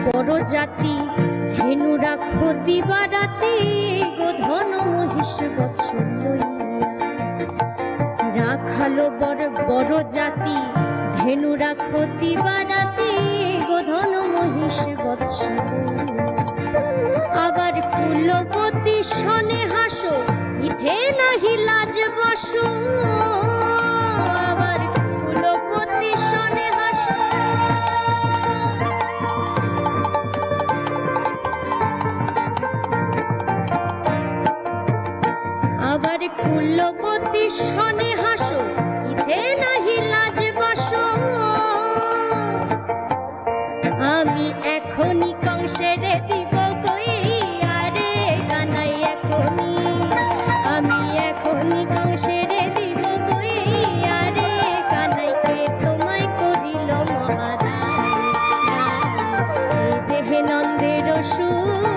বড় জাতি ধেনু রাখো দিবারাতি গোধন মহিষ বৎস রাখালো বড় জাতি ধেনু রাখো দিবারাতি গোধন মহিষ বৎস আবার কুলবতী শনে হাসো ইথে নাহি লাজ বসো আবার কুলবতী শনে হাসো আবার কুলবতী শনে হাসো ইথে নাহি লাজ বসো আমি এখনই কংসেরে দিব কইয়া রে কানাই আমি এখনই কংসেরে দিব কইয়া রে কানাইকে তোমায় করিল মহারাজ দেহে নন্দের সুর